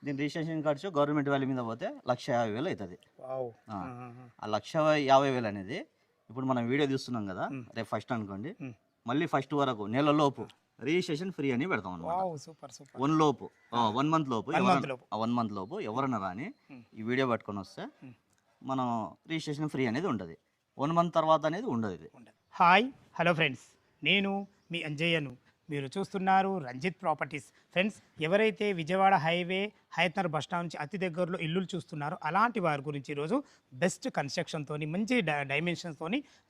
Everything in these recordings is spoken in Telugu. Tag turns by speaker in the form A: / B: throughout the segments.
A: దీని రిజిస్ట్రేషన్ ఖర్చు గవర్నమెంట్ వాల్యూ మీద పోతే 1,50,000 అవుతుంది.
B: వావ్.
A: ఆ 1,50,000 అనేది ఇప్పుడు మనం వీడియో తీస్తున్నాం కదా, రేపు ఫస్ట్ అనుకోండి, మళ్ళీ ఫస్ట్ వరకు నెలలోపు రిజిస్ట్రేషన్ ఫ్రీ అని పెడతాం అనమాట.
B: Wow, super super.
A: 1 లోపు 1 మంత్ లోపు
B: 1
A: మంత్ లోపు ఎవరైనా రాని ఈ వీడియో పట్టుకొని వస్తే మనం రిజిస్ట్రేషన్ ఫ్రీ అనేది ఉంటుంది. 1 మంత్ తర్వాత అనేది ఉండదు ఇది.
B: హాయ్, హలో ఫ్రెండ్స్, నేను మీ అంజయ్యను. మీరు చూస్తున్నారు రంజిత్ ప్రాపర్టీస్. ఫ్రెండ్స్, ఎవరైతే Vijayawada highway Hayathnagar bus stand నుంచి అతి దగ్గరలో ఇల్లులు చూస్తున్నారో అలాంటి వారి గురించి ఈరోజు బెస్ట్ కన్స్ట్రక్షన్తో మంచి డైమెన్షన్స్తో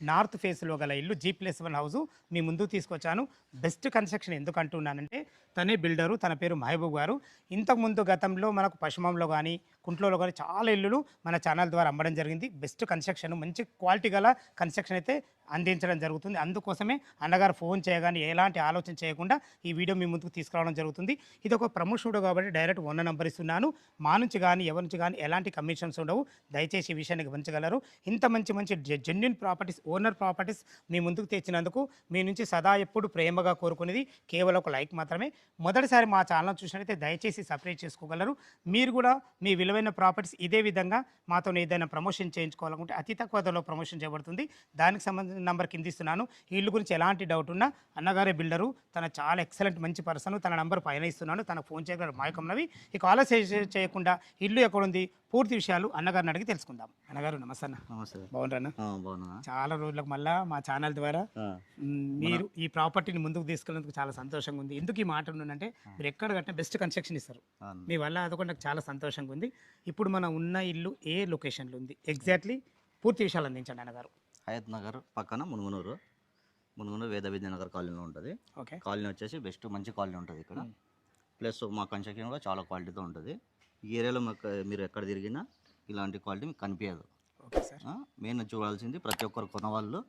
B: నార్త్ ఫేస్లో గల ఇల్లు G+1 హౌస్ మీ ముందుకు తీసుకొచ్చాను. బెస్ట్ కన్స్ట్రక్షన్ ఎందుకు అంటున్నానంటే, తనే బిల్డరు, తన పేరు మహబూబ్ గారు. ఇంతకుముందు గతంలో మనకు పశ్చిమంలో కానీ కుంట్లలో కానీ చాలా ఇల్లులు మన ఛానల్ ద్వారా అమ్మడం జరిగింది. బెస్ట్ కన్స్ట్రక్షన్, మంచి క్వాలిటీ గల కన్స్ట్రక్షన్ అయితే అందించడం జరుగుతుంది. అందుకోసమే అన్నగారు ఫోన్ చేయగానే ఎలాంటి ఆలోచన చేయకుండా ఈ వీడియో మీ ముందుకు తీసుకురావడం జరుగుతుంది. ఇది ఒక ప్రమోషన్ కాబట్టి డైరెక్ట్ 1 నెంబర్ ఇస్తున్నాను. మా నుంచి కానీ ఎవరి నుంచి కానీ ఎలాంటి కమిషన్స్ ఉండవు. దయచేసి ఈ విషయాన్ని గమనించగలరు. ఇంత మంచి జెన్యున్ ప్రాపర్టీస్, ఓనర్ ప్రాపర్టీస్ మీ ముందుకు తెచ్చినందుకు మీ నుంచి సదా ఎప్పుడు ప్రేమగా కోరుకునేది కేవలం ఒక లైక్ మాత్రమే. మొదటిసారి మా ఛానల్ చూసినట్లయితే దయచేసి సబ్స్క్రైబ్ చేసుకోగలరు. మీరు కూడా మీ విలువైన ప్రాపర్టీస్ ఇదే విధంగా మాతో ఏదైనా ప్రమోషన్ చేయించుకోవాలనుకుంటే అతి తక్కువ ధరలో ప్రమోషన్ చేయబడుతుంది. దానికి సంబంధించిన నంబర్ కింద ఇస్తున్నాను. ఈ ఇల్లు గురించి ఎలాంటి డౌట్ ఉన్నా అన్నగారే బిల్డరు, తన చాలా ఎక్సలెంట్ మంచి పర్సన్, తన నంబర్ పైన ఇస్తున్నాను. తనకు ఫోన్ చేయగలరు మాయకమ్నవి. ఇక ఆలస్యం చేయకుండా ఇల్లు ఎక్కడుంది పూర్తి విషయాలు అన్నగారిని అడిగి తెలుసుకుందాం. అన్నగారు నమస్తే అన్న.
A: నమస్తే.
B: బాగుంటారా? చాలా రోజులకు మళ్ళీ మా ఛానల్ ద్వారా మీరు ఈ ప్రాపర్టీని ముందుకు తీసుకెళ్ళినందుకు చాలా సంతోషంగా ఉంది. ఎందుకు ఈ మాట ఉన్నానంటే, మీరు ఎక్కడ కట్టినా బెస్ట్ కన్స్ట్రక్షన్ ఇస్తారు. మీ వల్ల అదొకటి నాకు చాలా సంతోషంగా ఉంది. ఇప్పుడు మనం ఉన్న ఇల్లు ఏ లొకేషన్లో ఉంది, ఎగ్జాక్ట్లీ పూర్తి విషయాలు అందించండి అన్నగారు.
A: హయత్ నగర్ పక్కన మునుగునూరు వేద విద్యానగర్ కాలనీలో ఉంటుంది.
B: ఓకే.
A: కాలనీ వచ్చేసి బెస్ట్ మంచి కాలనీ ఉంటుంది ఇక్కడ. ప్లస్ మా కన్స్ట్రక్షన్ కూడా చాలా క్వాలిటీతో ఉంటుంది. ఈ ఏరియాలో మీరు ఎక్కడ తిరిగినా ఇలాంటి క్వాలిటీ మీకు కనిపించదు.
B: Okay sir.
A: మెయిన్ చూడాల్సింది ప్రతి ఒక్కరు కొన్నవాళ్ళు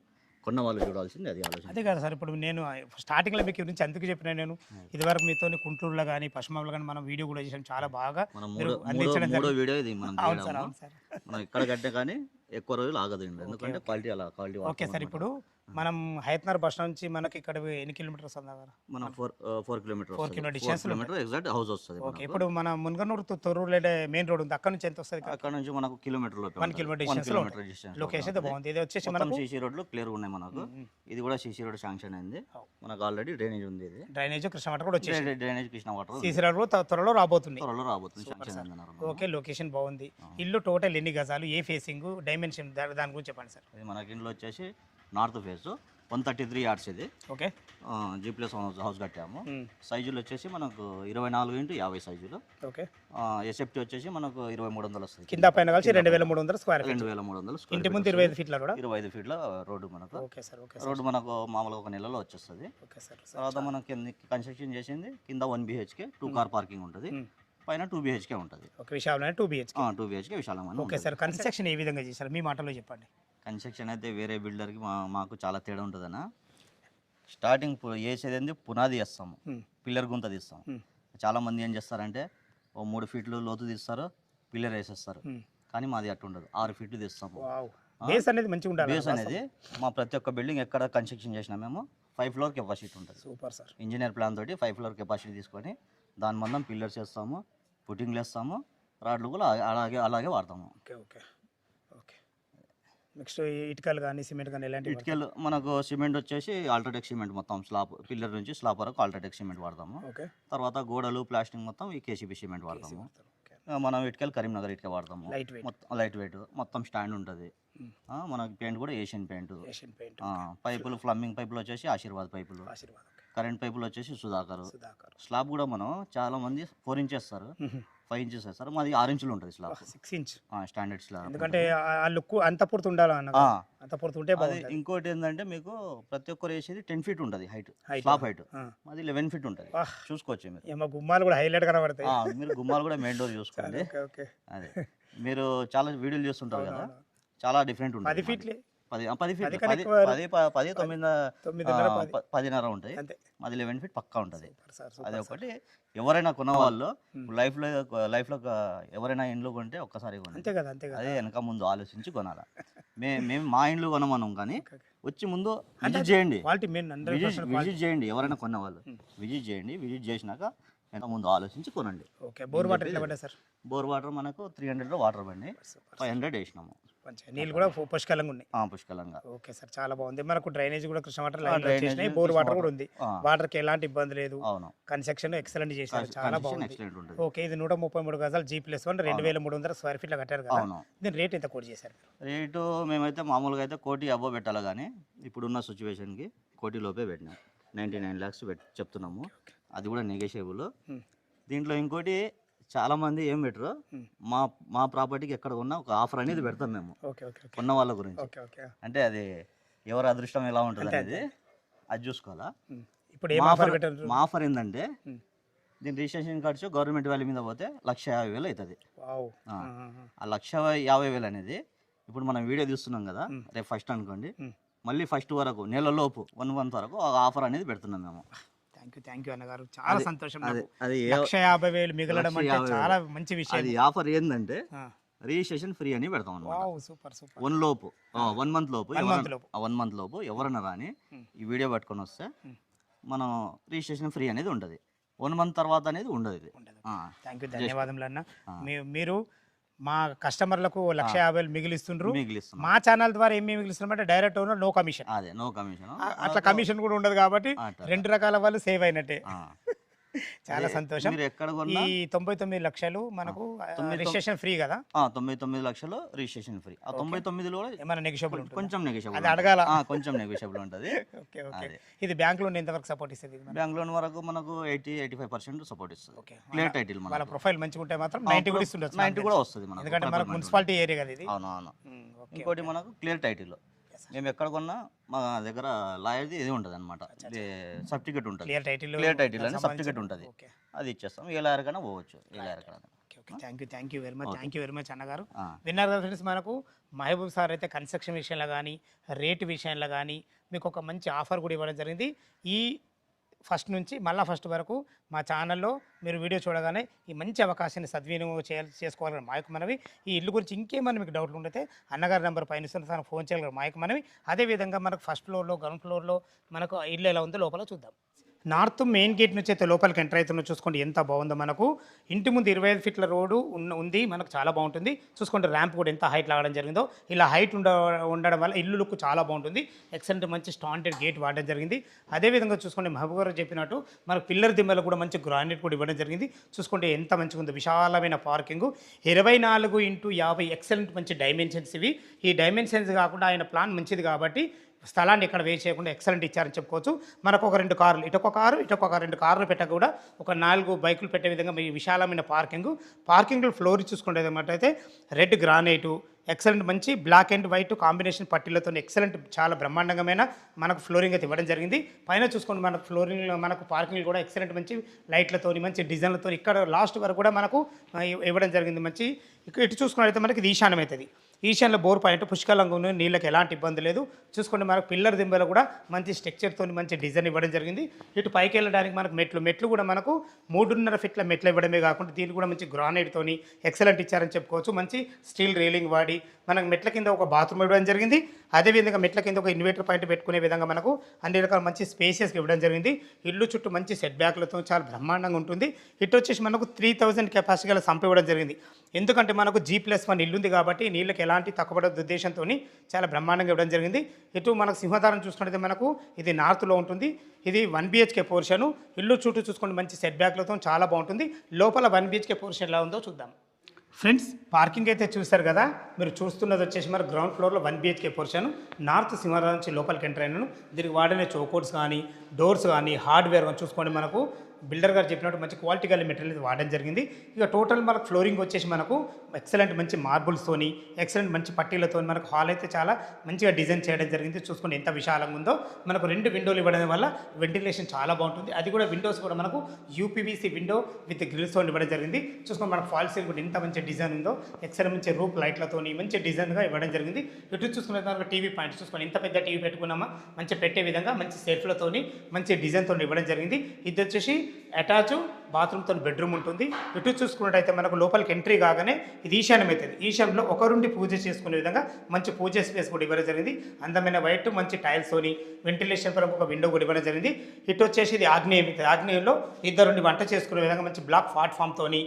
A: చూడాల్సింది అది ఆలోచన.
B: అదే కదా సార్, ఇప్పుడు నేను స్టార్టింగ్లో మీకు గురించి ఎందుకు చెప్పిన, నేను ఇదివరకు మీతో కుంటూరులో కానీ పశ్చిమంలో కానీ మనం వీడియో కూడా చేసాం. చాలా బాగా
A: మూడో వీడియో ఇది మనం
B: అవును సార్, అవును సార్.
A: మనం ఇక్కడ కట్టే కానీ ఎక్కువ రోజులు ఆగదు, ఎందుకంటే క్వాలిటీ.
B: ఓకే సార్, ఇప్పుడు మనం హయత్నగర్ బస్ స్టాండ్ నుంచి మనకి ఇక్కడ ఎన్ని కిలోమీటర్స్ ఉంది?
A: మనం 4 కిలోమీటర్ ఎగ్జాక్ట్ హౌస్ వస్తుంది.
B: ఓకే. ఇప్పుడు మన మున్గనూరు తొర్రూరు మెయిన్ రోడ్ ఉంది, అక్కడ నుంచి ఎంత వస్తుంది?
A: అక్కడ నుంచి మనకు కిలోమీటర్
B: 1 కిలోమీటర్ డిస్టెన్స్. లొకేషన్ అయితే బాగుంది. ఇది వచ్చేసి మనకు
A: సీసీ రోడ్లు క్లియర్ ఉన్నాయి మనకు. ఇది కూడా సీసీ రోడ్ శాంక్షన్ అయింది మనకు, ఆల్రెడీ డ్రైనేజ్ ఉంది. ఇది
B: డ్రైనేజ్ కృష్ణ వాటర్ కూడా వచ్చేసి
A: drainage Krishna water
B: CC road త్వరలో రాబోతుంది.
A: శాంక్షన్ అయింది.
B: ఓకే, లొకేషన్ బాగుంది. ఇల్లు టోటల్ ఎన్ని గజాలు, ఏ ఫేసింగ్, డైమెన్షన్, దాని గురించి చెప్పండి సార్.
A: ఇది మనకి ఇంట్లో వచ్చేసి నార్త్ ఫేస్ 133 yards ఇది.
B: ఓకే.
A: G+1 హౌస్ కట్టాము. సైజులు వచ్చేసి మనకు 24x50 సైజులు.
B: ఓకే.
A: ఎస్ఎఫ్టీ వచ్చేసి మనకు 2300 వస్తుంది.
B: కింద పైన కలిసి 2300 స్క్వేర్ ఫీట్.
A: 2300 స్క్వేర్.
B: ఇంటి ముందు 25 ఫీట్ల రోడ్.
A: 25 ఫీట్ల రోడ్డు మనకు.
B: Okay sir. ఓకే.
A: రోడ్డు మనకు మామూలుగా ఒక నెలలో వచ్చేస్తుంది.
B: Okay sir.
A: తర్వాత మనకి కన్స్ట్రక్షన్ చేసింది కింద 1 BHK 2 కార్ పార్కింగ్ ఉంటుంది, పైన 2 BHK ఉంటుంది.
B: ఒక విశాలమైన 2 BHK
A: విశాలమైన.
B: ఓకే సార్, కన్స్ట్రక్షన్ ఏ విధంగా చేశారు మీ మాటలో చెప్పండి.
A: కన్స్ట్రక్షన్ అయితే వేరే బిల్డర్కి మాకు చాలా తేడా ఉంటుందన్న. స్టార్టింగ్ వేసేది పునాది వేస్తాము, పిల్లర్ గుంత తీస్తాం. చాలా మంది ఏం చేస్తారంటే 3 ఫీట్లు లోతు తీస్తారు, పిల్లర్ వేసేస్తారు. కానీ మాది అట్టు ఉండదు, 6 ఫీట్లు తీస్తాము.
B: బేస్ అనేది మంచిగా ఉండాలి.
A: బేస్ అనేది మా ప్రతి ఒక్క బిల్డింగ్ ఎక్కడ కన్స్ట్రక్షన్ చేసినా మేము 5 floor కెపాసిటీ ఉంటుంది.
B: Super sir.
A: ఇంజనీర్ ప్లాన్ తోటి 5 floor కెపాసిటీ తీసుకొని దాని మందం పిల్లర్స్ వేస్తాము, పుట్టింగ్లు వేస్తాము, రాడ్లు కూడా అలాగే వాడతాము.
B: ఓకే. ఓకే. ఓకే. నెక్స్ట్ ఇటుకలు కానీ సిమెంట్ కానీ ఎలాంటి?
A: ఇటుకలు మనకు సిమెంట్ వచ్చేసి అల్ట్రాటెక్ సిమెంట్ మొత్తం స్లాబ్, పిల్లర్ నుంచి స్లాబ్ వరకు అల్ట్రాటెక్ సిమెంట్ వాడతాము.
B: ఓకే. తర్వాత
A: గోడలు ప్లాస్టింగ్ మొత్తం ఈ KCB సిమెంట్ వాడతాము. మనం ఇటుకలు కరీంనగర్ ఇటుక వాడతాము. లైట్ వెయిట్ మొత్తం స్టాండ్ ఉంటుంది. మనకి పెయింట్ కూడా ఏషియన్ పెయింట్. పైపులు ప్లంబింగ్ పైపులు వచ్చేసి ఆశీర్వాద్ పైపులు. కరెంట్ పైపులు వచ్చేసి సుధాకర్. స్లాబ్ కూడా మనం చాలా మంది 4 inches వేస్తారు, 5 inches వేస్తారు. మాది 6 inches ఉంటుంది స్లాబ్.
B: 6 inch
A: standard slab.
B: ఎందుకంటే ఆ లుక్ అంత పూర్తి ఉండాలి అన్న, అంత పూర్తి ఉంటే బాగుంటుంది.
A: ఇంకోటి ఏంటంటే మీకు ప్రతి ఒక్కరు వేసేది 10 feet ఉంటుంది హైట్, స్లాబ్ హైట్. మాది 11 feet ఉంటుంది. చూసుకోవచ్చు మీరు.
B: ఏమో గుమ్మాలు కూడా హైలైట్ కనబడతాయి.
A: మీరు గుమ్మాలు కూడా మెయిన్ డోర్ చూసుకోండి. అదే మీరు చాలా వీడియోలు చూస్తుంటారు కదా, చాలా డిఫరెంట్ ఉంటుంది.
B: 10 feet
A: 10 feet 10:30 ఉంటాయి. మాది 11 feet పక్కా ఉంటుంది. అదే ఒకటి. ఎవరైనా కొన్న వాళ్ళు లైఫ్లో ఎవరైనా ఇండ్లు కొంటే ఒక్కసారి కొనండి. అదే వెనక ముందు ఆలోచించి కొనాలి. మేము మా ఇండ్లు కొనమనం, కానీ వచ్చి ముందు విజిట్ చేయండి. ఎవరైనా కొన్న వాళ్ళు విజిట్ చేయండి. విజిట్ చేసినాక ఎంత ముందు ఆలోచించి కొనండి.
B: ఓకే. బోర్ వాటర్ ఎట్లా పడ్డా సార్?
A: బోర్ వాటర్ మనకు 300 వాటర్ బండి 500 వేసినాము.
B: మంచిగా నీళ్ళు కూడా పుష్కలంగా ఉన్నాయి.
A: పుష్కలంగా.
B: ఓకే సార్, చాలా బాగుంది. మనకు డ్రైనేజ్ కూడా కృష్ణ వాటర్ లైన్ వచ్చేసినాయి, బోర్ వాటర్ కూడా ఉంది. వాటర్ కి ఎలాంటి ఇబ్బంది లేదు.
A: అవును.
B: కన్స్ట్రక్షన్ ఎక్సలెంట్ చేశారు, చాలా బాగుంది.
A: ఎక్సలెంట్ ఉంటుంది.
B: ఓకే, ఇది 133 గజాలు G+1 2300 స్క్వేర్ ఫీట్ లో కట్టారు కదా.
A: అవును.
B: దీని రేట్ ఎంత కోట్ చేశారు?
A: రేటు మేమైతే మామూలుగా అయితే 1 కోటి అబ్బో పెట్టాలి, కానీ ఇప్పుడున్న సిచ్యువేషన్కి 1 కోటి లోపే పెట్టినాం. 99 lakhs చెప్తున్నాము. అది కూడా నెగోషియబుల్. దీంట్లో ఇంకోటి చాలా మంది ఏం పెట్టరు, మా ప్రాపర్టీకి ఎక్కడ ఉన్నా ఒక ఆఫర్ అనేది పెడతాం మేము కొన్న వాళ్ళ గురించి. అంటే అది ఎవరి అదృష్టం ఎలా ఉంటుంది అనేది అది చూసుకోవాలా. ఇప్పుడు మా ఆఫర్ ఏంటంటే దీని రిజిస్ట్రేషన్ ఖర్చు గవర్నమెంట్ వాల్యూ మీద పోతే 1,50,000 అవుతుంది. ఆ 1,50,000 అనేది ఇప్పుడు మనం వీడియో తీస్తున్నాం కదా, రేపు ఫస్ట్ అనుకోండి, మళ్ళీ ఫస్ట్ వరకు నెలలోపు 1 month వరకు ఆఫర్ అనేది పెడుతున్నాం మేము.
B: థ్యాంక్ యూ అన్నగారు, చాలా సంతోషం. అది 1,50,000 మిగలడం అంటే చాలా మంచి విషయం.
A: అది ఆఫర్ ఏంటంటే రిజిస్ట్రేషన్ ఫ్రీ అని పెడతాం అన్నమాట.
B: Super super.
A: 1 month లోపు ఎవరైనా రాని ఈ వీడియో పట్టుకొని వస్తే మనం రిజిస్ట్రేషన్ ఫ్రీ అనేది ఉంటుంది. 1 month తర్వాత అనేది ఉండదు.
B: థ్యాంక్ యూ, ధన్యవాదములు అన్న. మీరు మా కస్టమర్లకు 1,50,000 మిగిలిస్తుండ్రు. మా ఛానల్ ద్వారా ఏమి మిగిలిస్తున్నామంటే డైరెక్ట్ ఓనర్ నో కమిషన్.
A: అదే నో కమిషన్.
B: అట్లా కమిషన్ కూడా ఉండదు కాబట్టి 2 రకాల వాళ్ళు సేవ్ అయినట్టే. చాలా సంతోషం. ఈ 99 లక్షలు మనకు రిజిస్ట్రేషన్ ఫ్రీ కదా?
A: 99 లక్షలు రిజిస్ట్రేషన్ ఫ్రీ. ఆ 99 లో
B: ఏమైనా నెగోషియబుల్?
A: కొంచెం నెగోషియబుల్,
B: అది అడగాల.
A: కొంచెం నెగోషియబుల్ ఉంటుంది.
B: Okay okay. ఇది బ్యాంక్ లోన్ ఎంతవరకు సపోర్ట్ ఇస్తుంది?
A: బ్యాంక్ లోన్ వరకు మనకు 80-85% సపోర్ట్ ఇస్తుంది. క్లియర్ టైటిల్
B: వాళ్ళ ప్రొఫైల్ మంచిగా ఉంటే మాత్రం 90 కూడా ఇస్తుండొచ్చు.
A: 90 కూడా వస్తుంది మనకు,
B: ఎందుకంటే మనకు మున్సిపాలిటీ ఏరియా కదా ఇది.
A: అవును. ఇంకోటి మనకు క్లియర్ టైటిల్ మేము ఎక్కడ కొన్నా మా దగ్గర లాయర్ది ఇది ఉంటుంది అనమాట, సర్టిఫికేట్ ఉంటుంది. క్లియర్ టైటిల్ అని సర్టిఫికేట్ ఉంటుంది, అది ఇచ్చేస్తాం. ఏ లాయర్ కన్నా పోవచ్చు, ఏ లాయర్ కన్నా.
B: థ్యాంక్ యూ వెరీ మచ్ అన్నగారు. విన్నారు కదా ఫ్రెండ్స్, మనకు మహబూబ్ సార్ అయితే కన్స్ట్రక్షన్ విషయంలో కానీ రేటు విషయంలో కానీ మీకు ఒక మంచి ఆఫర్ కూడా ఇవ్వడం జరిగింది. ఈ ఫస్ట్ నుంచి మళ్ళీ ఫస్ట్ వరకు మా ఛానల్లో మీరు వీడియో చూడగానే ఈ మంచి అవకాశాన్ని సద్వినియోగం చేసుకోవాలని మాయకు మనవి. ఈ ఇల్లు గురించి ఇంకేమైనా మీకు డౌట్లు ఉంటే అన్నగారి నెంబర్ పైన తనకు ఫోన్ చేయాలి మాయకు మనవి. అదేవిధంగా మనకు ఫస్ట్ ఫ్లోర్లో గ్రౌండ్ ఫ్లోర్లో మనకు ఇల్లు ఎలా ఉందో లోపల చూద్దాం. నార్త్ మెయిన్ గేట్ నుంచి అయితే లోపలికి ఎంటర్ అవుతున్న చూసుకోండి ఎంత బాగుందో. మనకు ఇంటి ముందు 25 ఫీట్ల రోడ్డు ఉంది, మనకు చాలా బాగుంటుంది. చూసుకోండి ర్యాంప్ కూడా ఎంత హైట్ లాగడం జరిగిందో. ఇలా హైట్ ఉండడం వల్ల ఇల్లు లుక్ చాలా బాగుంటుంది. ఎక్సలెంట్ మంచి స్టాండర్డ్ గేట్ వాడడం జరిగింది. అదేవిధంగా చూసుకోండి మహబూబ్ గారు చెప్పినట్టు మనకు పిల్లర్ దిమ్మలు కూడా మంచి గ్రానైట్ కూడా ఇవ్వడం జరిగింది. చూసుకోండి ఎంత మంచిగా ఉందో, విశాలమైన పార్కింగ్, 24x50 ఎక్సలెంట్ మంచి డైమెన్షన్స్ ఇవి. ఈ డైమెన్షన్స్ కాకుండా ఆయన ప్లాన్ మంచిది కాబట్టి స్థలాన్ని ఎక్కడ వేస్ట్ చేయకుండా ఎక్సలెంట్ ఇచ్చారని చెప్పుకోవచ్చు. మనకు ఒక 2 కార్లు, ఇటొక కారు ఇటొక 2 కార్లు పెట్టక కూడా ఒక 4 బైకులు పెట్టే విధంగా మీ విశాలమైన పార్కింగ్లో ఫ్లోర్ చూసుకుంటే అయితే రెడ్ గ్రానైటు, ఎక్సలెంట్ మంచి బ్లాక్ అండ్ వైట్ కాంబినేషన్ పట్టీలతో ఎక్సలెంట్ చాలా బ్రహ్మాండంగా మనకు ఫ్లోరింగ్ అయితే ఇవ్వడం జరిగింది. పైన చూసుకోండి మనకు ఫ్లోరింగ్ మనకు పార్కింగ్ కూడా ఎక్సలెంట్ మంచి లైట్లతో మంచి డిజైన్లతో ఇక్కడ లాస్ట్ వరకు కూడా మనకు ఇవ్వడం జరిగింది. మంచి ఇటు చూసుకున్నట్లయితే మనకి ఇది ఈశాన్యం అవుతుంది. ఈశాన్యంలో బోర్ పాయింట్ పుష్కలంగా ఉన్న, నీళ్ళకి ఎలాంటి ఇబ్బంది లేదు. చూసుకోండి మనకు పిల్లర్ దింబలు కూడా మంచి స్ట్రక్చర్తో మంచి డిజైన్ ఇవ్వడం జరిగింది. ఇటు పైకి వెళ్ళడానికి మనకు మెట్లు కూడా మనకు 3.5 ఫీట్ల మెట్లు ఇవ్వడమే కాకుండా దీనికి కూడా మంచి గ్రానైట్తోని ఎక్సలెంట్ ఇచ్చారని చెప్పుకోవచ్చు. మంచి స్టీల్ రైలింగ్ వాడి మనకు మెట్ల కింద ఒక బాత్రూమ్ ఇవ్వడం జరిగింది. అదేవిధంగా మెట్ల కింద ఒక ఇన్వర్టర్ పాయింట్ పెట్టుకునే విధంగా మనకు అన్ని రకాల మంచి స్పేసెస్కి ఇవ్వడం జరిగింది. ఇల్లు చుట్టూ మంచి సెట్ బ్యాక్లతో చాలా బ్రహ్మాండంగా ఉంటుంది. ఇటు వచ్చేసి మనకు 3000 కెపాసిటీ గల సంప ఇవ్వడం జరిగింది. ఎందుకంటే మనకు G+1 ఇల్లు ఉంది కాబట్టి నీళ్ళకి ఎలాంటి తక్కువపడే ఉద్దేశంతో చాలా బ్రహ్మాండంగా ఇవ్వడం జరిగింది. ఇటు మనకు సింహద్వారం చూసుకుంటే మనకు ఇది నార్త్లో ఉంటుంది. ఇది 1 BHK పోర్షన్. ఇల్లు చుట్టూ చూసుకోండి మంచి సెట్ బ్యాక్లతో చాలా బాగుంటుంది. లోపల 1 BHK పోర్షన్ ఎలా ఉందో చూద్దాం. ఫ్రెండ్స్, పార్కింగ్ అయితే చూస్తారు కదా, మీరు చూస్తున్నది వచ్చేసి మరి గ్రౌండ్ ఫ్లోర్లో 1 BHK పోర్షన్. నార్త్ సింహద్వారం నుంచి లోపలికి ఎంటర్ అయినాను. దీనికి వాడిన చౌకోట్స్ కానీ డోర్స్ కానీ హార్డ్వేర్ కానీ చూసుకోండి మనకు బిల్డర్ గారు చెప్పినట్టు మంచి క్వాలిటీ గల మెటీరియల్ వాడడం జరిగింది. ఇక టోటల్ మనకు ఫ్లోరింగ్ వచ్చేసి మనకు ఎక్సలెంట్ మంచి మార్బుల్స్తోని ఎక్సలెంట్ మంచి పట్టీలతో మనకు హాల్ అయితే చాలా మంచిగా డిజైన్ చేయడం జరిగింది. చూసుకొని ఎంత విశాలంగా ఉందో. మనకు 2 విండోలు ఇవ్వడం వల్ల వెంటిలేషన్ చాలా బాగుంటుంది. అది కూడా విండోస్ కూడా మనకు UPVC విండో విత్ గ్రిల్స్తో ఇవ్వడం జరిగింది. చూసుకొని మనకు ఫాల్ సీల్ కూడా ఎంత మంచి డిజైన్ ఉందో, ఎక్సలెంట్ మంచి రూప్ లైట్లతోని మంచి డిజైన్గా ఇవ్వడం జరిగింది. ఇటు చూసుకునే మనకు టీవీ పాయింట్ చూసుకొని ఎంత పెద్ద టీవీ పెట్టుకున్నామా మంచి పెట్టే విధంగా మంచి సెల్ఫ్లతోని మంచి డిజైన్తో ఇవ్వడం జరిగింది. ఇది వచ్చేసి అటాచ్ బాత్రూమ్తో బెడ్రూమ్ ఉంటుంది. ఇటు చూసుకున్నట్టయితే మనకు లోపలికి ఎంట్రీ కాగానే ఇది ఈశాన్యం అవుతుంది. ఈశాన్యంలో ఒకరుండి పూజ చేసుకునే విధంగా మంచి పూజ స్పేస్ కూడా ఇవ్వడం జరిగింది. అందమైన వైట్ మంచి టైల్స్తోని వెంటిలేషన్ పరంగా ఒక విండో కూడా ఇవ్వడం జరిగింది. ఇటు వచ్చేసి ఇది ఆగ్నేయం అవుతుంది. ఆగ్నేయంలో ఇద్దరుండి వంట చేసుకునే విధంగా మంచి బ్లాక్ ప్లాట్ఫామ్తోని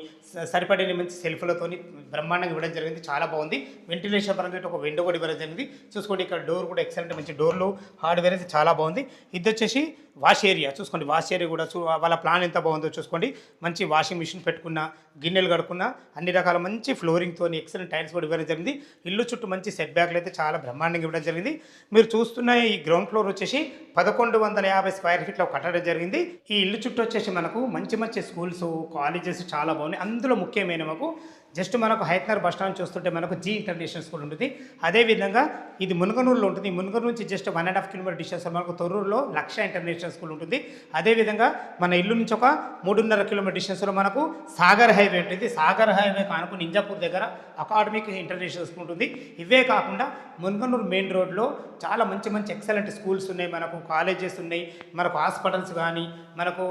B: సరిపడిన మంచి సెల్ఫ్లతోని బ్రహ్మాండంగా ఇవ్వడం జరిగింది. చాలా బాగుంది. వెంటిలేషన్ పరంగా ఇటు ఒక విండో కూడా ఇవ్వడం జరిగింది. చూసుకోండి ఇక్కడ డోర్ కూడా ఎక్సలెంట్ మంచి డోర్లు హార్డ్వేర్ అయితే చాలా బాగుంది. ఇది వచ్చేసి వాష్ ఏరియా చూసుకోండి. వాష్ ఏరియా కూడా వాళ్ళ ప్లాన్ ఎంత బాగుందో చూసుకోండి. మంచి వాషింగ్ మిషన్ పెట్టుకున్న, గిన్నెలు కడుక్కున్న, అన్ని రకాల మంచి ఫ్లోరింగ్తో ఎక్సలెంట్ టైల్స్ కూడా ఇవ్వడం జరిగింది. ఇల్లు చుట్టూ మంచి సెట్ బ్యాక్లు అయితే చాలా బ్రహ్మాండంగా ఇవ్వడం జరిగింది. మీరు చూస్తున్న ఈ గ్రౌండ్ ఫ్లోర్ వచ్చేసి 1150 స్క్వేర్ ఫీట్లో కట్టడం జరిగింది. ఈ ఇల్లు చుట్టూ వచ్చేసి మనకు మంచి మంచి స్కూల్స్, కాలేజెస్ చాలా బాగున్నాయి. అందులో ముఖ్యమైన మాకు జస్ట్ మనకు హైత్నగర్ బస్ స్టాండ్ చూస్తుంటే మనకు జీ ఇంటర్నేషనల్ స్కూల్ ఉంటుంది. అదేవిధంగా ఇది మునగనూరులో ఉంటుంది. మునగనూరు నుంచి జస్ట్ 1.5 కిలోమీటర్ డిస్టెన్స్ మనకు తొర్రూరులో లక్ష ఇంటర్నేషనల్ స్కూల్ ఉంటుంది. అదేవిధంగా మన ఇల్లు నుంచి ఒక 3.5 కిలోమీటర్ డిస్టెన్స్లో మనకు సాగర్ హైవే ఉంటుంది. సాగర్ హైవే కానుకు నింజాపూర్ దగ్గర అకాడమిక్ ఇంటర్నేషనల్ స్కూల్ ఉంటుంది. ఇవే కాకుండా మునగనూరు మెయిన్ రోడ్లో చాలా మంచి మంచి ఎక్సలెంట్ స్కూల్స్ ఉన్నాయి, మనకు కాలేజెస్ ఉన్నాయి, మనకు హాస్పిటల్స్ కానీ, మనకు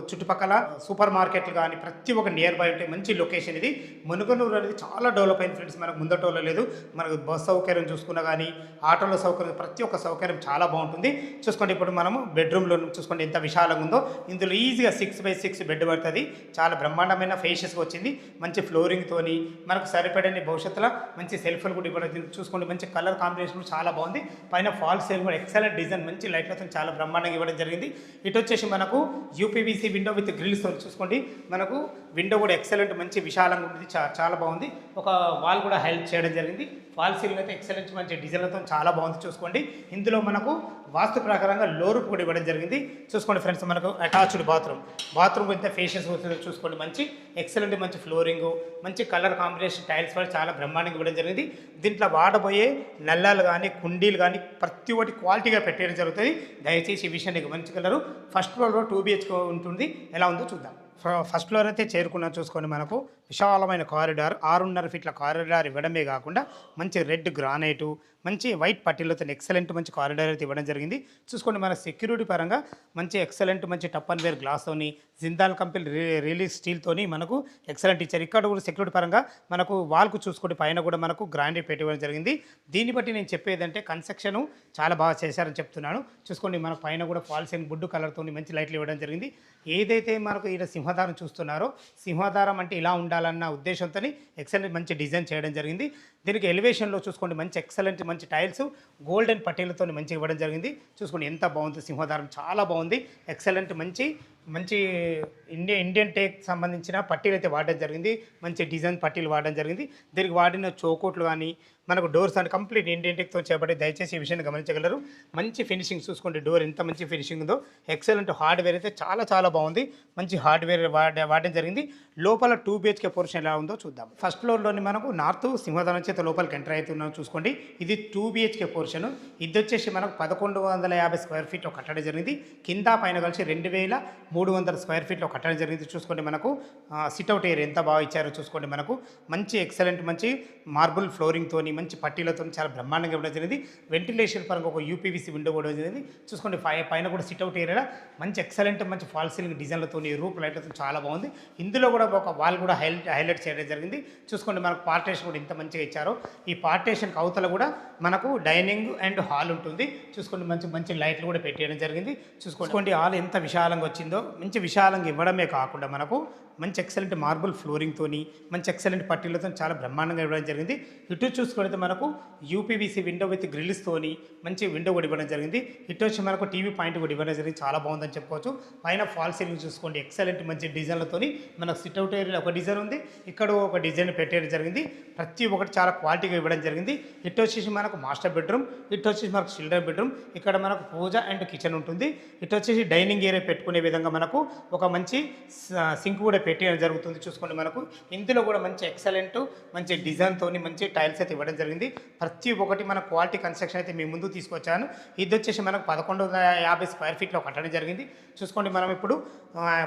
B: చుట్టుపక్కల సూపర్ మార్కెట్లు కానీ ప్రతి ఒక్క నియర్ బై ఉంటాయి. మంచి లొకేషన్ ఇది. మునగనూరు అనేది చాలా డెవలప్ అయింది ఫ్రెండ్స్. మనకు ముందటోలో లేదు. మనకు బస్ సౌకర్యం చూసుకున్నా కానీ, ఆటోల సౌకర్యం, ప్రతి ఒక్క సౌకర్యం చాలా బాగుంటుంది. చూసుకోండి ఇప్పుడు మనము బెడ్రూమ్లో చూసుకోండి ఎంత విశాలంగా ఉందో. ఇందులో ఈజీగా 6x6 బెడ్ పడుతుంది. చాలా బ్రహ్మాండమైన ఫేషియస్గా వచ్చింది. మంచి ఫ్లోరింగ్తోని మనకు సరిపడని భవిష్యత్తులో మంచి సెల్ఫ్లు కూడా ఇవ్వడం చూసుకోండి. మంచి కలర్ కాంబినేషన్ చాలా బాగుంది. పైన ఫాల్ సీలింగ్ కూడా ఎక్సలెంట్ డిజైన్ మంచి లైట్లతో చాలా బ్రహ్మాండంగా ఇవ్వడం జరిగింది. ఇటు వచ్చేసి మనకు యూపీవీసీ విండో విత్ గ్రిల్స్తో చూసుకోండి. మనకు విండో కూడా ఎక్సలెంట్ మంచి విశాలంగా ఉంటుంది. చాలా బాగుంది. ఒక వాల్ కూడా హెల్ప్ చేయడం జరిగింది. ఫాల్ సీలింగ్ అయితే ఎక్సలెంట్ మంచి డిజైన్లతో చాలా బాగుంది. చూసుకోండి ఇందులో మనకు వాస్తు ప్రకారంగా లోరూపు కూడా ఇవ్వడం జరిగింది. చూసుకోండి ఫ్రెండ్స్ మనకు అటాచ్డ్ బాత్రూమ్ ఎంత ఫేషియస్ అవుతుందో చూసుకోండి. మంచి ఎక్సలెంట్ మంచి ఫ్లోరింగ్, మంచి కలర్ కాంబినేషన్ టైల్స్ కూడా చాలా బ్రహ్మాండంగా ఇవ్వడం జరిగింది. దీంట్లో వాడబోయే నల్లాలు కానీ, కుండీలు కానీ ప్రతి ఒక్కటి క్వాలిటీగా పెట్టడం జరుగుతుంది. దయచేసి ఈ విషయాన్ని గమనించగలరు. ఫస్ట్ ఫ్లోర్లో 2 BHK ఉంటుంది. ఎలా ఉందో చూద్దాం. ఫస్ట్ ఫ్లోర్ అయితే చేరుకున్నా చూసుకొని మనకు విశాలమైన కారిడార్, 6.5 ఫీట్ల కారిడార్ ఇవ్వడమే కాకుండా మంచి రెడ్ గ్రానైటు, మంచి వైట్ పట్టీలతో ఎక్సలెంట్ మంచి కారిడార్ అయితే ఇవ్వడం జరిగింది. చూసుకోండి మన సెక్యూరిటీ పరంగా మంచి ఎక్సలెంట్ మంచి టప్ అండ్ వేర్ గ్లాస్తోని, జిందాల్ కంపెనీ రిలీజ్ స్టీల్తోని మనకు ఎక్సలెంట్ ఇచ్చారు. ఇక్కడ కూడా సెక్యూరిటీ పరంగా మనకు వాల్కు చూసుకోండి పైన కూడా మనకు గ్రానైట్ పెట్టి ఇవ్వడం జరిగింది. దీన్ని బట్టి నేను చెప్పేదంటే కన్స్ట్రక్షన్ చాలా బాగా చేశారని చెప్తున్నాను. చూసుకోండి మన పైన కూడా ఫాల్స్ అండ్ బుడ్డు కలర్తోని మంచి లైట్లు ఇవ్వడం జరిగింది. ఏదైతే మనకు ఇక్కడ సింహదారం చూస్తున్నారో, సింహదారం అంటే ఇలా ఉండాలన్న ఉద్దేశంతో ఎక్సలెంట్ మంచి డిజైన్ చేయడం జరిగింది. దీనికి ఎలివేషన్లో చూసుకోండి మంచి ఎక్సలెంట్ మంచి టైల్స్ గోల్డెన్ పట్టీలతో మంచిగా ఇవ్వడం జరిగింది. చూసుకోండి ఎంత బాగుంది. సింహదారం చాలా బాగుంది. ఎక్సలెంట్ మంచి ఇండియన్ టేక్ సంబంధించిన పట్టీలు అయితే వాడడం జరిగింది. మంచి డిజైన్ పట్టీలు వాడడం జరిగింది. దీనికి వాడిన చౌకోట్లు కానీ మనకు డోర్స్ అని కంప్లీట్ ఇండియన్ టేక్తో చేపట్టి దయచేసి ఈ విషయాన్ని గమనించగలరు. మంచి ఫినిషింగ్ చూసుకోండి. డోర్ ఎంత మంచి ఫినిషింగ్ ఉందో. ఎక్సలెంట్ హార్డ్వేర్ అయితే చాలా బాగుంది. మంచి హార్డ్వేర్ వాడడం జరిగింది. లోపల 2 BHK పోర్షన్ ఎలా ఉందో చూద్దాం. ఫస్ట్ ఫ్లోర్లోని మనకు నార్త్ సింహదానం చేత లోపలికి ఎంటర్ అవుతున్నాం. చూసుకోండి ఇది 2 BHK పోర్షన్. ఇది వచ్చేసి మనకు 1150 స్క్వేర్ ఫీట్లో కట్టడం జరిగింది. కింద పైన కలిసి 2300 స్క్వేర్ ఫీట్లో కట్టడం జరిగింది. చూసుకోండి మనకు సిట్అవుట్ ఏరియా ఎంత బాగా ఇచ్చారో చూసుకోండి. మనకు మంచి ఎక్సలెంట్ మంచి మార్బుల్ ఫ్లోరింగ్తోని మంచి పట్టీలతో చాలా బ్రహ్మాండంగా ఇవ్వడం జరిగింది. వెంటిలేషన్ పరంగా ఒక యూపీవీసీ విండో కూడా జరిగింది. చూసుకోండి పైన కూడా సిట్అవుట్ ఏరియా మంచి ఎక్సలెంట్ మంచి ఫాల్ సీలింగ్ డిజైన్లతో రూప్ లైట్లతో చాలా బాగుంది. ఇందులో కూడా ఒక వాల్ కూడా హైలైట్ చేయడం జరిగింది. చూసుకోండి మనకు పార్టేషన్ కూడా ఇంత మంచిగా ఇచ్చారో. ఈ పార్టేషన్ అవతల కూడా మనకు డైనింగ్ అండ్ హాల్ ఉంటుంది. చూసుకోండి మంచి లైట్లు కూడా పెట్టేయడం జరిగింది. చూసుకోండి హాల్ ఎంత విశాలంగా వచ్చిందో. మంచి విశాలంగా ఇవ్వడమే కాకుండా మనకు మంచి ఎక్సలెంట్ మార్బుల్ ఫ్లోరింగ్తోని మంచి ఎక్సలెంట్ పట్టీలతో చాలా బ్రహ్మాండంగా ఇవ్వడం జరిగింది. ఇటు చూసుకుంటే మనకు యూపీవీసీ విండో విత్ గ్రిల్స్తోని మంచి విండో కూడా ఇవ్వడం జరిగింది. ఇటు వచ్చి మనకు టీవీ పాయింట్ కూడా ఇవ్వడం జరిగింది. చాలా బాగుందని చెప్పుకోవచ్చు. పైన ఫాల్ సీలింగ్ చూసుకోండి ఎక్సలెంట్ మంచి డిజైన్లతోని మనకు సిట్అవుట్ ఏరియా ఒక డిజైన్ ఉంది. ఇక్కడ ఒక డిజైన్ పెట్టేయడం జరిగింది. ప్రతి ఒక్కటి చాలా క్వాలిటీగా ఇవ్వడం జరిగింది. ఇటు వచ్చేసి మనకు మాస్టర్ బెడ్రూమ్, ఇటు వచ్చేసి మనకు చిల్డ్రన్ బెడ్రూమ్, ఇక్కడ మనకు పూజ అండ్ కిచెన్ ఉంటుంది. ఇటు వచ్చేసి డైనింగ్ ఏరియా పెట్టుకునే విధంగా మనకు ఒక మంచి సింక్ కూడా పెట్టేయడం జరుగుతుంది. చూసుకోండి మనకు ఇందులో కూడా మంచి ఎక్సలెంట్ మంచి డిజైన్తో మంచి టైల్స్ అయితే ఇవ్వడం జరిగింది. ప్రతి ఒక్కటి మన క్వాలిటీ కన్స్ట్రక్షన్ అయితే మీ ముందు తీసుకొచ్చాను. ఇది వచ్చేసి మనకు 1150 స్క్వేర్ ఫీట్లో కట్టడం జరిగింది. చూసుకోండి మనం ఇప్పుడు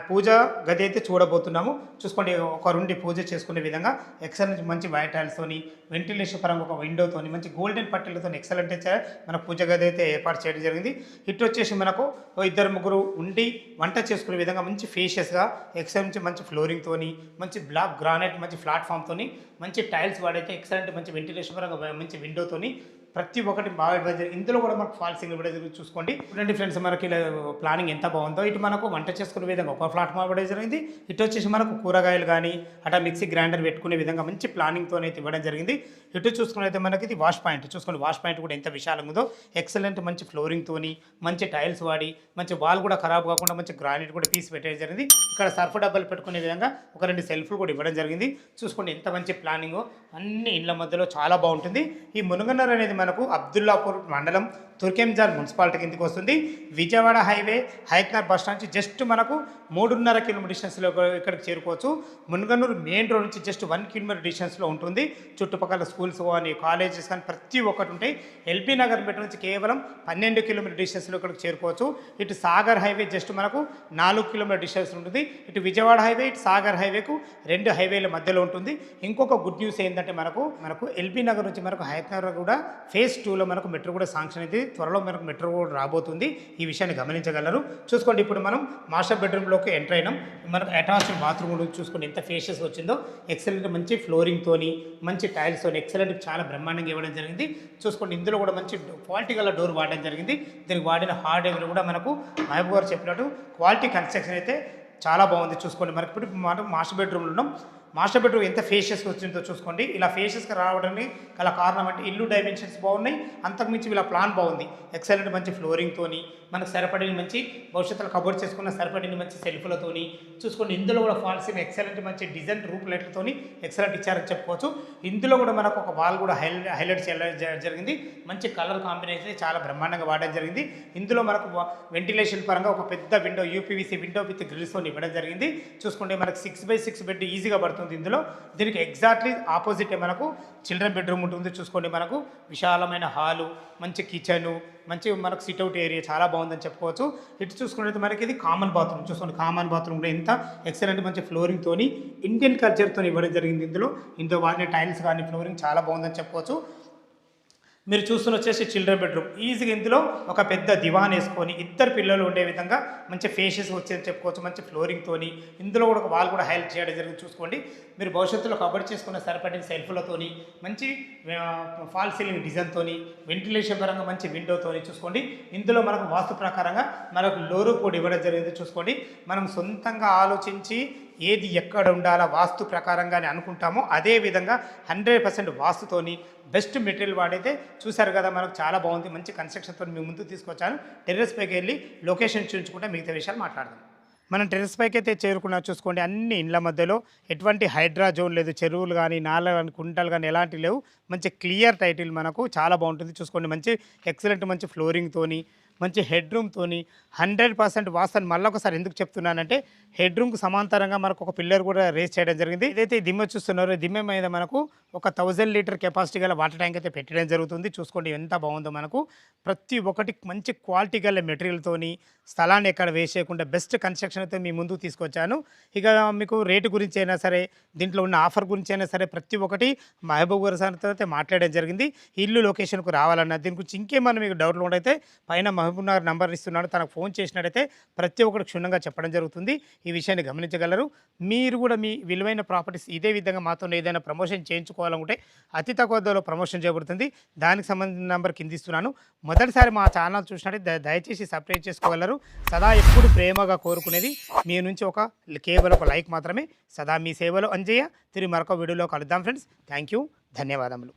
B: పూజ గది అయితే చూడబోతున్నాము. చూసుకోండి ఒక నుండి పూజ చేసుకునే విధంగా ఎక్సలెంట్ మంచి వైట్ టైల్స్తోని వెంటిలేషన్ పరంగా ఒక విండోతోని మంచి గోల్డెన్ పట్టీలతో ఎక్సలెంట్ మన పూజ గది అయితే ఏర్పాటు చేయడం జరిగింది. ఇటు వచ్చేసి మనకు 2-3 ఉండి వంట చేసుకునే విధంగా మంచి ఫేషియస్గా ఎక్సలెంట్ మంచి ఫ్లోరింగ్తోని మంచి బ్లాక్ గ్రానైట్ మంచి ప్లాట్ఫామ్తోని మంచి టైల్స్ వాడైతే ఎక్సలెంట్ మంచి వెంటిలేషన్ పరంగా మంచి విండోతోని ప్రతి ఒక్కటి బాగా ఇవ్వడం జరిగింది. ఇందులో కూడా మనకు ఫాల్ సీలింగ్ ఇవ్వడం చూసుకోండి. చూడండి ఫ్రెండ్స్, మనకి ఇలా ప్లానింగ్ ఎంత బాగుందో. ఇటు మనకు వంట చేసుకునే విధంగా ఒక ప్లాట్ఫామ్ ఇవ్వడం జరిగింది. ఇటు వచ్చేసి మనకు కూరగాయలు కానీ అట్లా మిక్సీ గ్రైండర్ పెట్టుకునే విధంగా మంచి ప్లానింగ్తో అయితే ఇవ్వడం జరిగింది. ఇటు చూసుకున్నైతే మనకి ఇది వాష్ పాయింట్ చూసుకోండి. వాష్ పాయింట్ కూడా ఎంత విశాలంగా ఉందో. ఎక్సలెంట్ మంచి ఫ్లోరింగ్తోని మంచి టైల్స్ వాడి మంచి వాల్ కూడా ఖరాబ్ కాకుండా మంచి గ్రానైట్ కూడా పీస్ పెట్టడం జరిగింది. ఇక్కడ సర్ఫ్ డబ్బాలు పెట్టుకునే విధంగా ఒక 2 సెల్ఫ్లు కూడా ఇవ్వడం జరిగింది. చూసుకోండి ఎంత మంచి ప్లానింగ్. అన్ని ఇళ్ల మధ్యలో చాలా బాగుంటుంది. ఈ మునగనూరు అనేది మనకు అబ్దుల్లాపూర్ మండలం తుర్కెంజాన్ మున్సిపాలిటీ కిందకి వస్తుంది. Vijayawada highway Hayathnagar bus stand నుంచి జస్ట్ మనకు 3.5 కిలోమీటర్ డిస్టెన్స్లో ఇక్కడికి చేరుకోవచ్చు. మునగనూరు మెయిన్ రోడ్ నుంచి జస్ట్ 1 కిలోమీటర్ డిస్టెన్స్లో ఉంటుంది. చుట్టుపక్కల స్కూల్స్ కానీ కాలేజెస్ కానీ ప్రతి ఒక్కటి ఉంటాయి. ఎల్బీ నగర్ మెట్రో నుంచి కేవలం 12 కిలోమీటర్ డిస్టెన్స్లో ఇక్కడికి చేరుకోవచ్చు. ఇటు సాగర్ హైవే జస్ట్ మనకు 4 కిలోమీటర్ డిస్టెన్స్ ఉంటుంది. ఇటు విజయవాడ హైవే ఇటు సాగర్ హైవేకు 2 హైవేల మధ్యలో ఉంటుంది. ఇంకొక గుడ్ న్యూస్ ఏంటంటే మనకు ఎల్బీ నగర్ నుంచి మనకు హైత్నగర్ కూడా ఫేజ్ 2లో మనకు మెట్రో కూడా శాంక్షన్ అయితే త్వరలో మనకు మెట్రో కూడా రాబోతుంది. ఈ విషయాన్ని గమనించగలరు. చూసుకోండి, ఇప్పుడు మనం మాస్టర్ బెడ్రూమ్లోకి ఎంటర్ అయినాం. మనకు అటాచ్డ్ బాత్రూమ్ కూడా చూసుకోండి ఎంత ఫేషియస్ వచ్చిందో. ఎక్సలెంట్ మంచి ఫ్లోరింగ్తోని మంచి టైల్స్తోని ఎక్సలెంట్ చాలా బ్రహ్మాండంగా ఇవ్వడం జరిగింది. చూసుకోండి, ఇందులో కూడా మంచి క్వాలిటీ గల డోర్ వాడడం జరిగింది. దీనికి వాడిన హార్డ్వేర్ కూడా మనకు మహబూబ్ గారు చెప్పినట్టు క్వాలిటీ కన్స్ట్రక్షన్ అయితే చాలా బాగుంది. చూసుకోండి, మనకి ఇప్పుడు మనం మాస్టర్ బెడ్రూమ్లో ఉన్నాం. మాస్టర్ బెడ్రూమ్ ఎంత ఫేషియస్గా వచ్చిందో చూసుకోండి. ఇలా ఫేషియస్గా రావడానికి గల కారణం అంటే ఇల్లు డైమెన్షన్స్ బాగున్నాయి, అంతకుమించి ఇలా ప్లాన్ బాగుంది. ఎక్సలెంట్ మంచి ఫ్లోరింగ్తోని మనకు సరిపడిన మంచి భవిష్యత్తులో కబోర్డ్ చేసుకున్న సరిపడిన మంచి సెల్ఫ్లతోని చూసుకోండి. ఇందులో కూడా ఫాల్సిన ఎక్సలెంట్ మంచి డిజైన్ రూప్ లైట్లతోని ఎక్సలెంట్ ఇచ్చారని చెప్పుకోవచ్చు. ఇందులో కూడా మనకు ఒక వాల్ కూడా హైలైట్ చేయడం జరిగింది. మంచి కలర్ కాంబినేషన్ చాలా బ్రహ్మాండంగా వాడడం జరిగింది. ఇందులో మనకు వెంటిలేషన్ పరంగా ఒక పెద్ద విండో యూపీవీసీ విండో విత్ గ్రిల్స్తో ఇవ్వడం జరిగింది. చూసుకుంటే మనకు 6x6 బెడ్ ఈజీగా పడుతుంది. ఇందులో దీనికి ఎగ్జాక్ట్లీ ఆపోజిట్ మనకు చిల్డ్రన్ బెడ్రూమ్ ఉంటుంది. చూసుకోండి, మనకు విశాలమైన హాలు మంచి కిచెను మంచి మనకు సిట్అవుట్ ఏరియా చాలా బాగుందని చెప్పుకోవచ్చు. ఇటు చూసుకున్నట్టు మనకి ఇది కామన్ బాత్రూమ్. చూసుకోండి, కామన్ బాత్రూమ్ కూడా ఎంత ఎక్సలెంట్ మంచి ఫ్లోరింగ్తోని ఇండియన్ కల్చర్తో ఇవ్వడం జరిగింది. ఇందులో వాడిన టైల్స్ కానీ ఫ్లోరింగ్ చాలా బాగుందని చెప్పుకోవచ్చు. మీరు చూస్తున్న వచ్చేసి చిల్డ్రన్ బెడ్రూమ్. ఈజీగా ఇందులో ఒక పెద్ద దివాన్ వేసుకొని 2 పిల్లలు ఉండే విధంగా మంచి ఫేషియస్ వచ్చేది చెప్పుకోవచ్చు. మంచి ఫ్లోరింగ్తోని ఇందులో కూడా ఒక వాల్ కూడా హైలైట్ చేయడం జరిగింది. చూసుకోండి, మీరు భవిష్యత్తులో కబర్ చేసుకున్న సరిపడిన సెల్ఫ్లతోని మంచి ఫాల్ సీలింగ్ డిజైన్తోని వెంటిలేషన్ పరంగా మంచి విండోతోని చూసుకోండి. ఇందులో మనకు వాస్తు ప్రకారంగా మనకు లోరు కూడా ఇవ్వడం జరిగింది. చూసుకోండి, మనం సొంతంగా ఆలోచించి ఏది ఎక్కడ ఉండాలా వాస్తు ప్రకారంగానే అనుకుంటామో అదే విధంగా 100% వాస్తుతోని బెస్ట్ మెటీరియల్ వాడైతే చూసారు కదా. మనకు చాలా బాగుంది. మంచి కన్స్ట్రక్షన్తో మీ ముందు తీసుకొచ్చాను. టెర్రస్ పైకి వెళ్ళి లొకేషన్ చూపించుకుంటే మిగతా విషయాలు మాట్లాడదాం. మనం టెర్రస్ పైకి అయితే చేరుకున్నా. చూసుకోండి, అన్ని ఇండ్ల మధ్యలో ఎటువంటి హైడ్రా జోన్ లేదు. చెరువులు కానీ నాళ కానీ కుంటలు కానీ ఎలాంటివి లేవు. మంచి క్లియర్ టైటిల్ మనకు చాలా బాగుంటుంది. చూసుకోండి, మంచి ఎక్సలెంట్ మంచి ఫ్లోరింగ్తోని మంచి హెడ్ రూమ్తోని 100% వాస్తు. మళ్ళీ ఒకసారి ఎందుకు చెప్తున్నానంటే హెడ్ రూమ్కి సమాంతరంగా మనకు ఒక పిల్లర్ కూడా రేస్ చేయడం జరిగింది. ఏదైతే దిమ్మె చూస్తున్నారో దిమ్మె మీద మనకు ఒక 1000 లీటర్ కెపాసిటీ గల వాటర్ ట్యాంక్ అయితే పెట్టడం జరుగుతుంది. చూసుకోండి ఎంత బాగుందో. మనకు ప్రతి ఒక్కటి మంచి క్వాలిటీ గల మెటీరియల్తోని స్థలాన్ని ఎక్కడ వేసేయకుండా బెస్ట్ కన్స్ట్రక్షన్ అయితే మీ ముందుకు తీసుకొచ్చాను. ఇక మీకు రేటు గురించి అయినా సరే దీంట్లో ఉన్న ఆఫర్ గురించి అయినా సరే ప్రతి ఒక్కటి మహబూబ్ గారి సార్తో అయితే మాట్లాడడం జరిగింది. ఇల్లు లొకేషన్కు రావాలన్నా దీని గురించి ఇంకేమన్నా మీకు డౌట్లు ఉంటే పైన మహబూబ్ నగర్ నంబర్ ఇస్తున్నాడు, తనకు ఫోన్ చేసినట్టయితే ప్రతి ఒక్కటి క్షుణ్ణంగా చెప్పడం జరుగుతుంది. ఈ విషయాన్ని గమనించగలరు. మీరు కూడా మీ విలువైన ప్రాపర్టీస్ ఇదే విధంగా మాతో ఏదైనా ప్రమోషన్ చేయించుకోవాలనుకుంటే అతి తక్కువ ధరలో ప్రమోషన్ చేయబడుతుంది. దానికి సంబంధించిన నెంబర్ కింద ఇస్తున్నాను. మొదటిసారి మా ఛానల్ చూసినట్టయితే దయచేసి సబ్స్క్రైబ్ చేసుకోగలరు. సదా ఎప్పుడు ప్రేమగా కోరుకునేది మీ నుంచి కేవలం ఒక లైక్ మాత్రమే. సదా మీ సేవలో అంజయ్య. తిరిగి మరొక వీడియోలో కలుద్దాం ఫ్రెండ్స్. థ్యాంక్ యూ, ధన్యవాదములు.